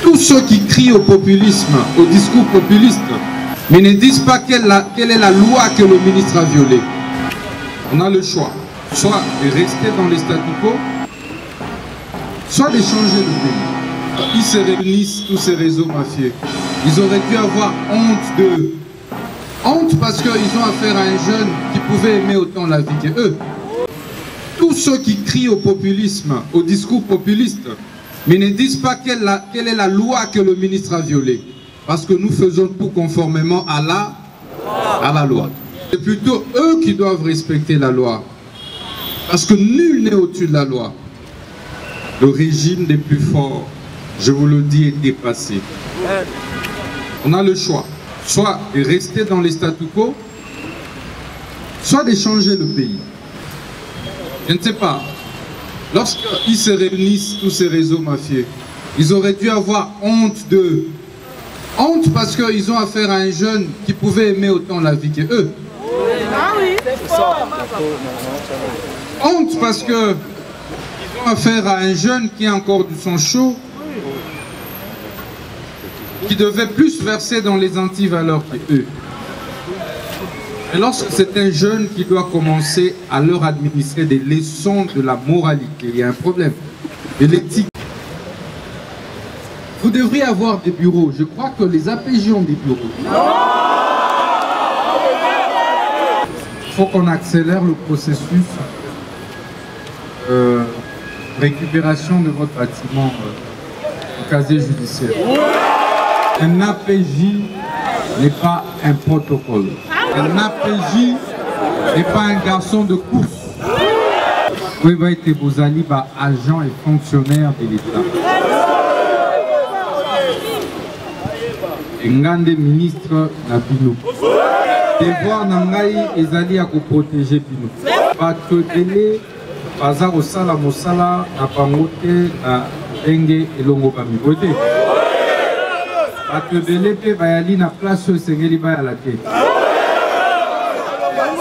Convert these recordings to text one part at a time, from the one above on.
Tous ceux qui crient au populisme, au discours populiste, mais ne disent pas quelle est la loi que le ministre a violée. On a le choix, soit de rester dans les statu quo, soit de changer le pays. Ils se réunissent, tous ces réseaux mafieux. Ils auraient dû avoir honte d'eux. Honte parce qu'ils ont affaire à un jeune qui pouvait aimer autant la vie que eux. Tous ceux qui crient au populisme, au discours populiste, mais ne disent pas quelle est la loi que le ministre a violée. Parce que nous faisons tout conformément à la loi. C'est plutôt eux qui doivent respecter la loi. Parce que nul n'est au-dessus de la loi. Le régime des plus forts, je vous le dis, est dépassé. On a le choix, soit de rester dans les statu quo, soit de changer le pays. Je ne sais pas. Lorsqu'ils se réunissent, tous ces réseaux mafieux, ils auraient dû avoir honte d'eux. Honte parce qu'ils ont affaire à un jeune qui pouvait aimer autant la vie que eux. Honte parce qu'ils ont affaire à un jeune qui a encore du sang chaud, qui devait plus verser dans les antivaleurs que eux. Et lorsque c'est un jeune qui doit commencer à leur administrer des leçons de la moralité, il y a un problème, de l'éthique. Vous devriez avoir des bureaux. Je crois que les APJ ont des bureaux. Il faut qu'on accélère le processus de récupération de votre bâtiment au casier judiciaire. Un APJ n'est pas un protocole. Un APJ n'est pas un garçon de course. Vous pouvez être Bozali, agent et fonctionnaire de l'État. Ngande ministre na bino. Devoir nangai ezali à protéger bino. Bato délé baza kosala mosala na bango te na ndenge elongo bamibote. Bato délé pe bayali na place esengeli bayala te.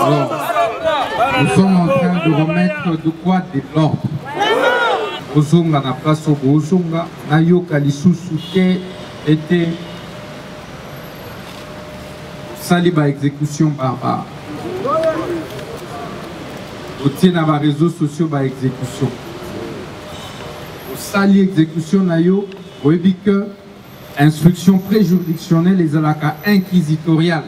Alors, nous sommes en train de remettre de quoi de l'ordre. Ozonga na place Ozonga na yoka lisusu te était saliba exécution barbare. Au tien à réseaux sociaux par exécution. Au sali exécution nayo, au que instruction préjuridictionnelle et zalaka inquisitoriale.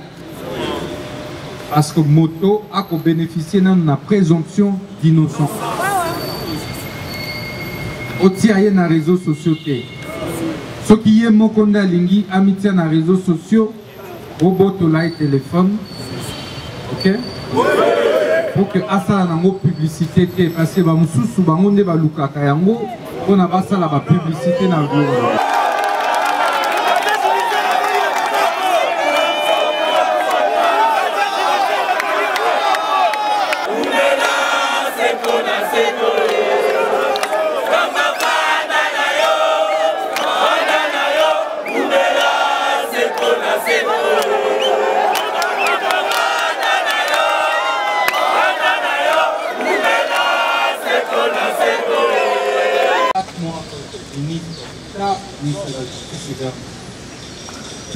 Parce que moto a bénéficié de la présomption d'innocence. Au tien à réseaux sociaux. Ce qui est mokonda lingi amitié na réseaux sociaux. Robot light téléphone, ok? Pour que asala nango publicité te parce que bamususu bango nde balukaka yango pona basala ba publicité na video.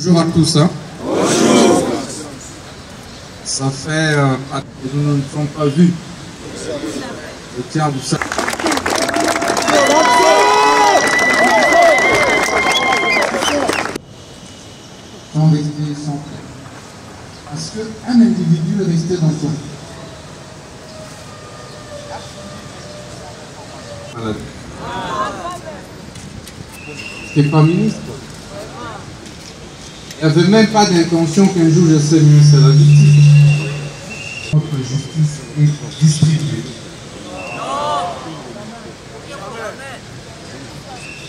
Bonjour à tous. Hein. Bonjour. Ça fait que nous ne sommes pas vus. Je tiens à vous saluer. Sans rester sans faire. Parce qu'un individu est resté dans son. Voilà. C'est pas ministre. Il n'y avait même pas d'intention qu'un jour je serais ministre de la justice. Notre justice est distribuée.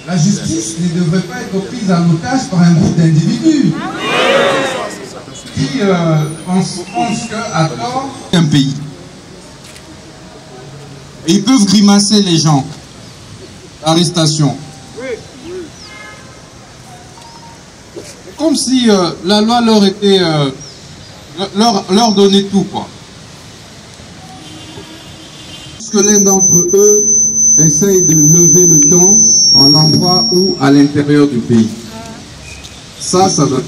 La justice ne devrait pas être prise en otage par un groupe d'individus qui pensent qu'à tort, un pays. Et ils peuvent grimacer les gens. Arrestation. Comme si la loi leur était leur donnait tout quoi. Parce que l'un d'entre eux essaye de lever le ton, on l'envoie où? À l'intérieur du pays. Ça doit...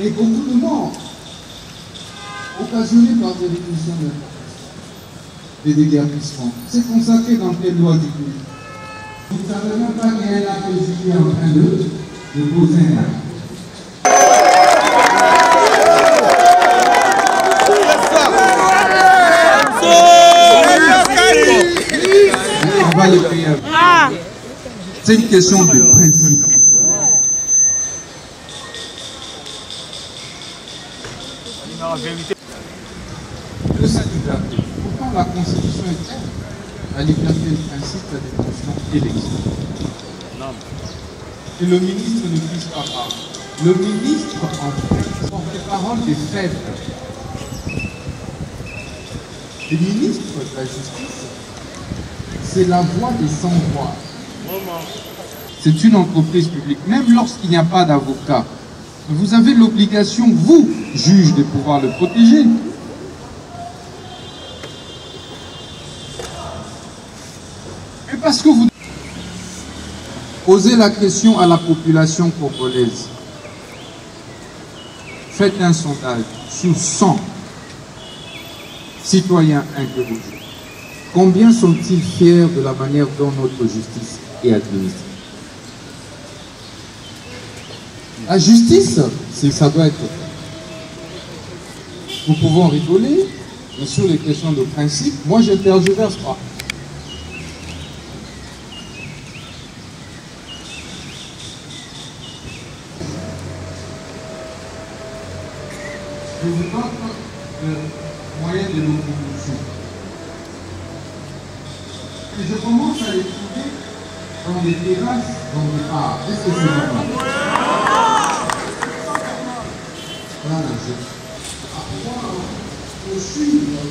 Et beaucoup de morts occasionnés par des révolutions des déguerpissements. C'est consacré dans quelle loi du pays? Vous ne savez même pas qu'il y a un acte juillet en train de poser un acte. On va le payer. C'est une question de principe. Le liberté. Pourtant la Constitution est claire. La liberté est le principe, la détention et l'exil. Et le ministre ne puisse pas parler. Le ministre, en fait, porte-parole des faibles. Le ministre de la Justice, c'est la voix des sans-voix. C'est une entreprise publique. Même lorsqu'il n'y a pas d'avocat, vous avez l'obligation, vous, juge, de pouvoir le protéger. Et parce que vous posez la question à la population congolaise, faites un sondage sur 100 citoyens interrogés. Combien sont-ils fiers de la manière dont notre justice est administrée? La justice, ça doit être... Nous pouvons rigoler, mais sur les questions de principe, moi je ne tergiverse pas. Je vous donne le moyen de locomotion. Et je commence à les trouver dans les terrasses, dans les bars. Est-ce que c'est normal? Voilà, je suivre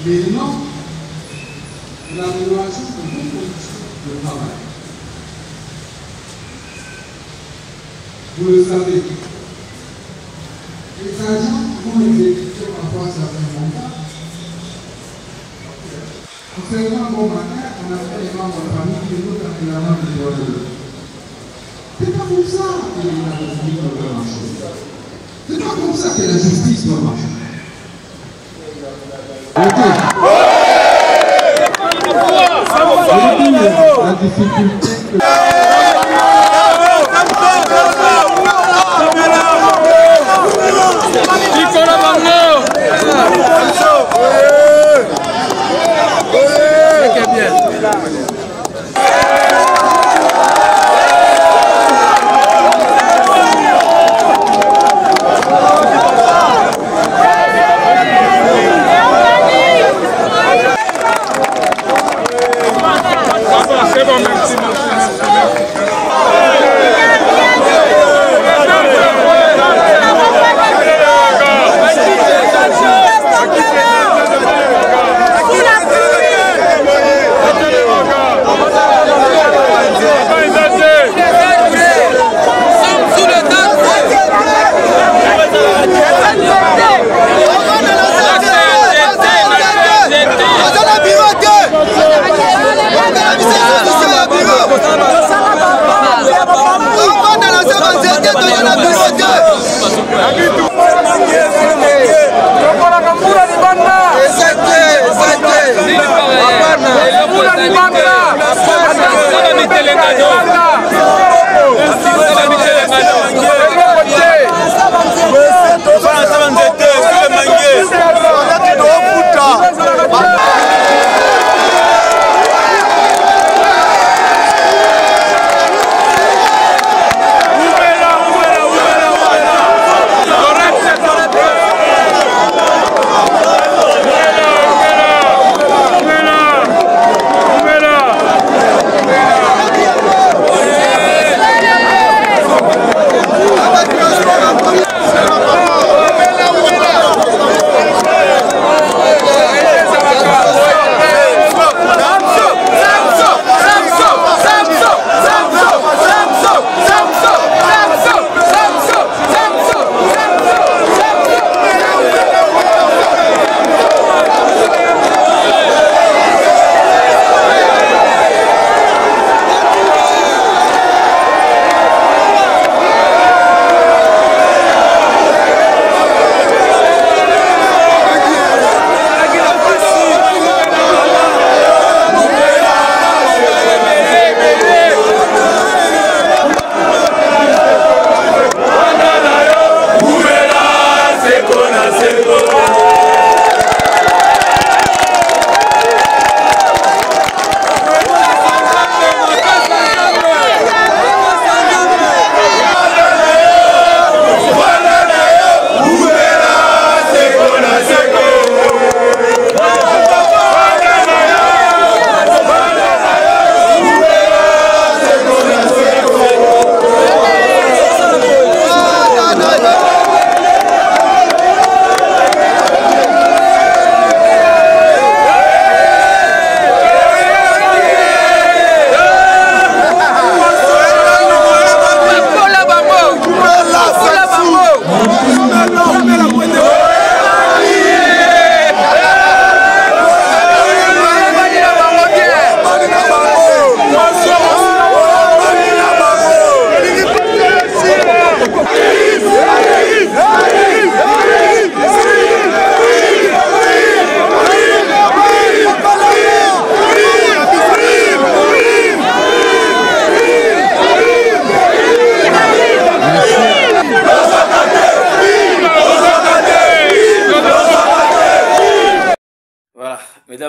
les normes de l'amélioration de vos conditions de travail. Vous le savez. Les agents vont exécuter parfois certains mandats. On fait un bon matin, on appelle les membres de la famille qui nous ont la main de l'heure. C'est pas comme ça que la République doit marcher. C'est pas comme ça que la justice doit marcher. Ok. La difficulté que...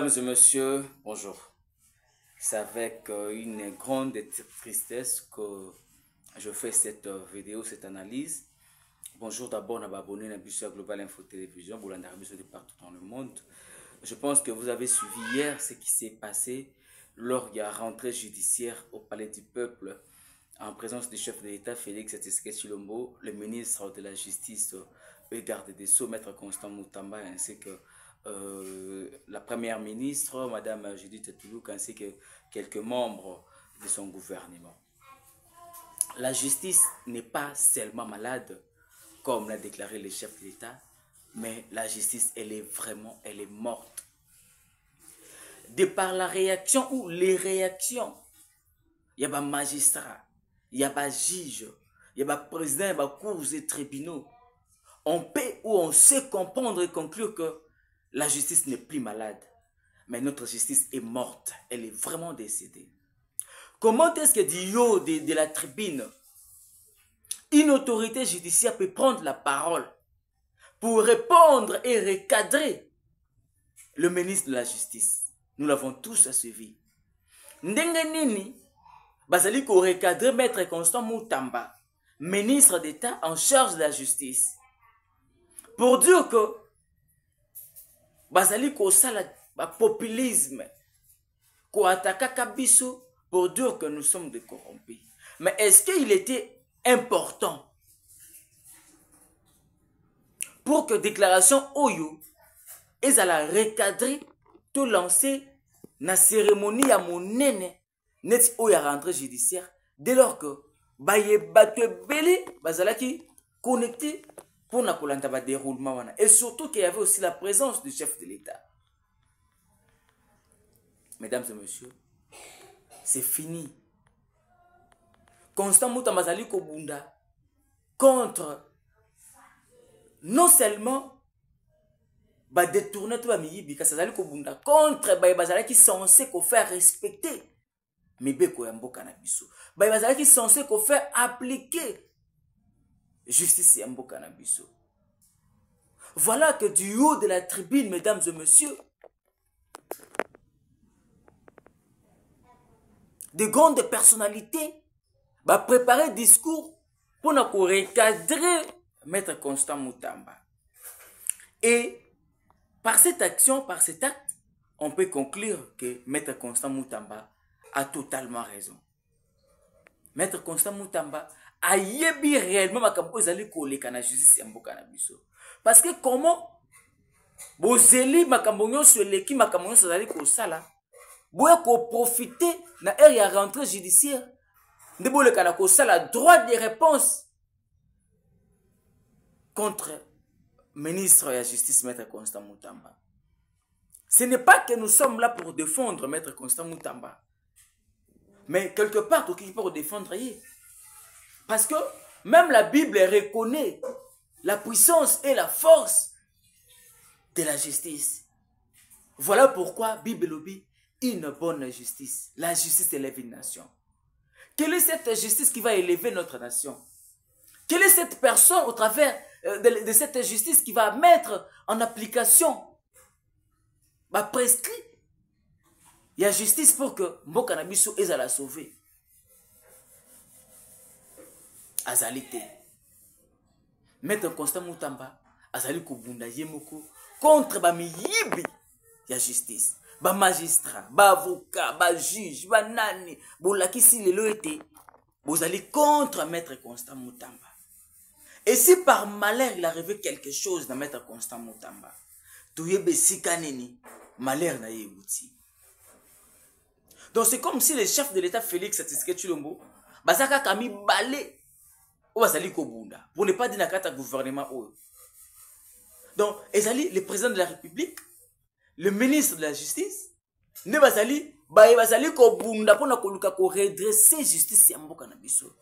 Mesdames et messieurs, bonjour. C'est avec une grande tristesse que je fais cette vidéo, cette analyse. Bonjour d'abord à abonné à Bissau Global Info Télévision, de partout dans le monde. Je pense que vous avez suivi hier ce qui s'est passé lors de la rentrée judiciaire au Palais du Peuple en présence du chef de l'État Félix Tshisekedi Tshilombo, le ministre de la Justice et garde des Sceaux, Maître Constant Moutamba, ainsi que la première ministre, Madame Judith Toulouk, ainsi que quelques membres de son gouvernement. La justice n'est pas seulement malade, comme l'a déclaré le chef de l'État, mais la justice, elle est morte. De par la réaction ou les réactions, il y a des magistrats, il y a des juges, il y a des présidents, il y a des cours et tribunaux. On peut ou on sait comprendre et conclure que la justice n'est plus malade, mais notre justice est morte, elle est vraiment décédée. Comment est-ce que du haut de la tribune, une autorité judiciaire peut prendre la parole pour répondre et recadrer le ministre de la Justice? Nous l'avons tous suivi. Ndenge nini, bazali ko recadrer Maître Constant Moutamba, ministre d'État en charge de la justice, pour dire que bazali ko sala populisme, ko ataka kabiso pour dire que nous sommes des corrompus. Mais est-ce qu'il était important pour que déclaration Oyo et à la recadrer tout lancer na cérémonie à monene net Oya rentrée judiciaire dès lors que baye batwe belé bazalaki connecté pour na kolanda ba déroulement wana, et surtout qu'il y avait aussi la présence du chef de l'État. Mesdames et messieurs, c'est fini. Constant Moutamba bazali ko bunda contre non seulement ba détourner tout ba miyibi ka bazali ko bunda contre ba bazali qui censé ko faire respecter mibeko ya mboka na biso, ba bazali qui censé ko faire appliquer justice ya mboka na biso. Voilà que du haut de la tribune, mesdames et messieurs, de grandes personnalités va préparer discours pour nous recadrer Maître Constant Moutamba. Et par cette action, par cet acte, on peut conclure que Maître Constant Moutamba a totalement raison. Maître Constant Moutamba a yebi réellement makambo ezali koleka na justice ya mboka na biso. Parce que comment bozeli makambo nyonso eleki makambo nyonso ezali kosala, boya ko profiter na ère ya rentrée judiciaire, nde boleka na kosala droit de réponse contre ministre de la Justice Maître Constant Moutamba. Ce n'est pas que nous sommes là pour défendre Maître Constant Moutamba, mais quelque part tout qui pour défendre lui. Parce que même la Bible reconnaît la puissance et la force de la justice. Voilà pourquoi Bible lobby une bonne justice. La justice élève une nation. Quelle est cette justice qui va élever notre nation? Quelle est cette personne au travers de cette justice qui va mettre en application prescrit? Il y a justice pour que Mboka na biso ezala sauver. Azalité. Maître Constant Moutamba azali ko bunda yemoko contre ba miyibi ya justice. Ba magistrat, ba avocat, ba juge, ba nani, bolakisi lelo ete bozali contre Maître Constant Moutamba. Et si par malheur il arrivait quelque chose dans Maître Constant Moutamba, touyebe sikaneni, malheur na yebouti. Donc c'est comme si le chef de l'État Félix Tshisekedi Tshilombo bazaka kami balé ou bazali ko bunda pour ne pas dire na kata gouvernement oyo. Donc ezali le président de la République, le ministre de la Justice, ne bazali ko bunda pour na koluka ko redresser justice ya mboka na biso.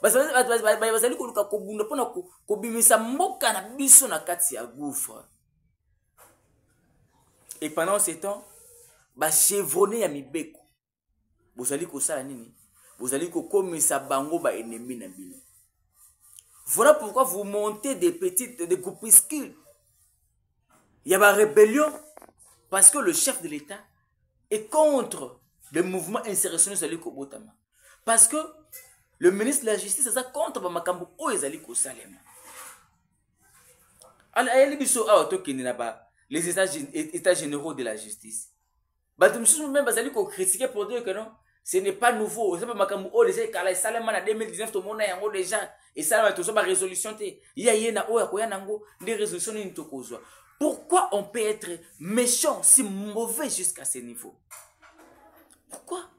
Bazali ko luka ko bunda pour na ko bimisa mboka na biso na kati ya gouffre. Et pendant ce temps, ba chevronné ya mibeko. Bozali ko sala nini? Bozali ko komisa bango ba ennemi na bino. Voilà pourquoi vous montez des groupuscules. Il y a une rébellion parce que le chef de l'État et contre le mouvement insurrectionnel Zali Kobotama. Parce que le ministre de la Justice, c'est ça contre Makambu ou Zali Kosalema. Les états généraux de la justice. Même Bazali ko critiquer pour dire que non, ce n'est pas nouveau. C'est pas Makambu ou déjà Kala Salema en 2019 tout le monde a déjà et ça va tout ça résolution té. Yena o ya nango des résolutions ni tokozwa. Pourquoi on peut être méchant si mauvais jusqu'à ce niveau? Pourquoi?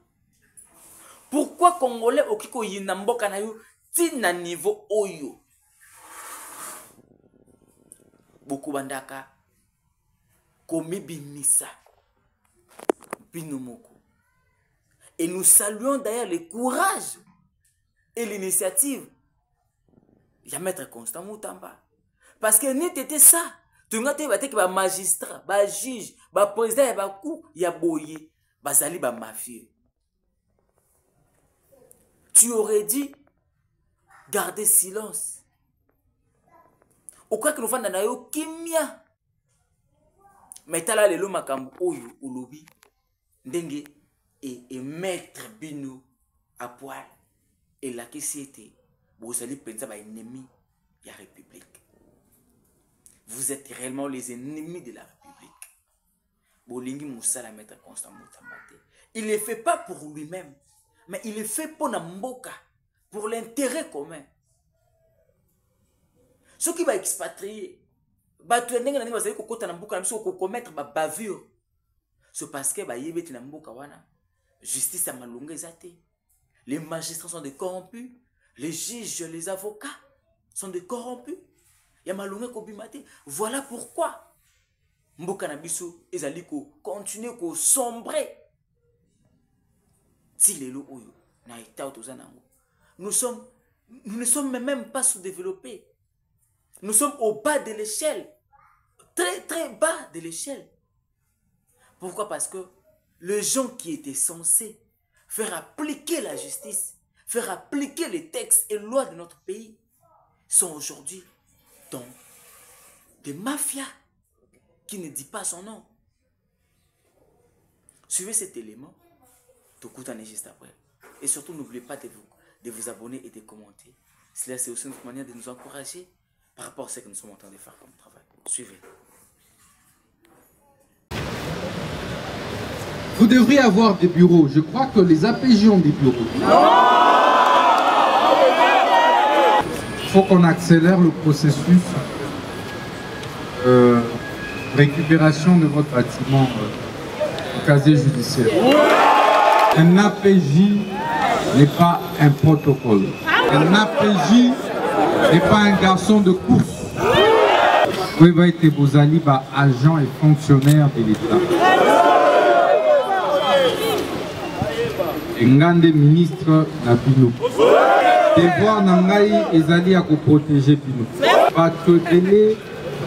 Pourquoi Congolais okiko yinamboka na yo tina niveau oyo? Beaucoup bandaka komibimisa binomoko. Et nous saluons d'ailleurs le courage et l'initiative de Maître Constant Moutamba. Parce que n'était ça. Tu as dit que les magistrats, les juges, les présidents, les coups, il y a boyé, les alliés, les mafieux. Tu aurais dit garder silence. Au cas que nous faisons dans le kimia. Mais tu as le makambu oyo ulobi ndenge et mettre bino à poil et la société vous allez penser à ennemi de la République. Vous êtes réellement les ennemis de la République. Bolingi Moussa la Maître Constant Moutamba. Il ne le fait pas pour lui-même, mais il le fait pour Namboka, pour l'intérêt commun. Ceux qui vont expatrier, c'est parce que justice a malungé zate. Les magistrats sont des corrompus, les juges, les avocats sont des corrompus. Voilà pourquoi Mboka na biso ezali ko continuer ko sombrer. Si les lots na état autozanango. Nous ne sommes même pas sous-développés. Nous sommes au bas de l'échelle. Très très bas de l'échelle. Pourquoi? Parce que les gens qui étaient censés faire appliquer la justice, faire appliquer les textes et lois de notre pays, sont aujourd'hui dans des mafias qui ne dit pas son nom. Suivez cet élément, tout coûte en juste après. Et surtout, n'oubliez pas de vous abonner et de commenter. Cela, c'est aussi notre manière de nous encourager par rapport à ce que nous sommes en train de faire comme travail. Suivez. Vous devriez avoir des bureaux. Je crois que les APJ ont des bureaux. Il faut qu'on accélère le processus de récupération de votre bâtiment au casier judiciaire. Un APJ n'est pas un protocole. Un APJ n'est pas un garçon de course. Vous pouvez être vos alliés, agents et fonctionnaires de l'État. Ngande ministre na bino. Devoir nangai ezali ya ko protéger bino. Bato dele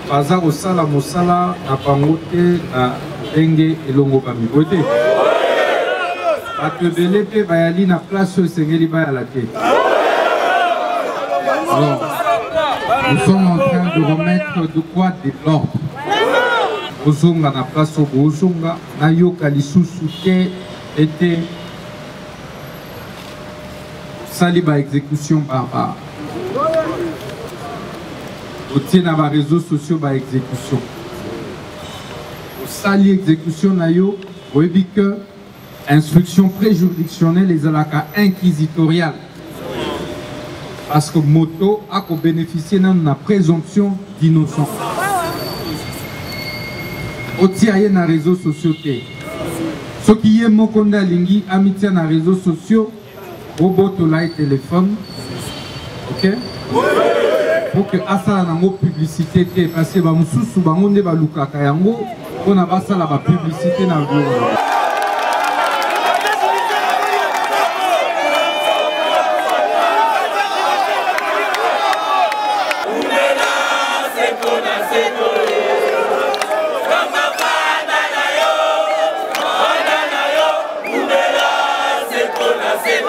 baza ko sala mosala na bango te na ndenge elongo bami bote. Bato dele pe bayali na place sengeli bayala te. Alors, nous sommes en train de remettre de quoi de l'ordre. Ozonga na place ozonga na yoka lisusu te était saliba exécution barbare. Au tien na réseaux sociaux ba exécution. Au sali exécution na yo, oyebi que instruction préjuridictionnelle les alaka inquisitoriale. Parce que moto a ko bénéficier dans la présomption d'innocence. Au tien na réseaux sociaux te. Ce qui est mokonda lingi amitié na réseaux sociaux. Robot là téléphone, ok? Pour que asa nango publicité te parce que ba mususu bango nde ba lukaka yango pona basala ba publicité na vlog. C'est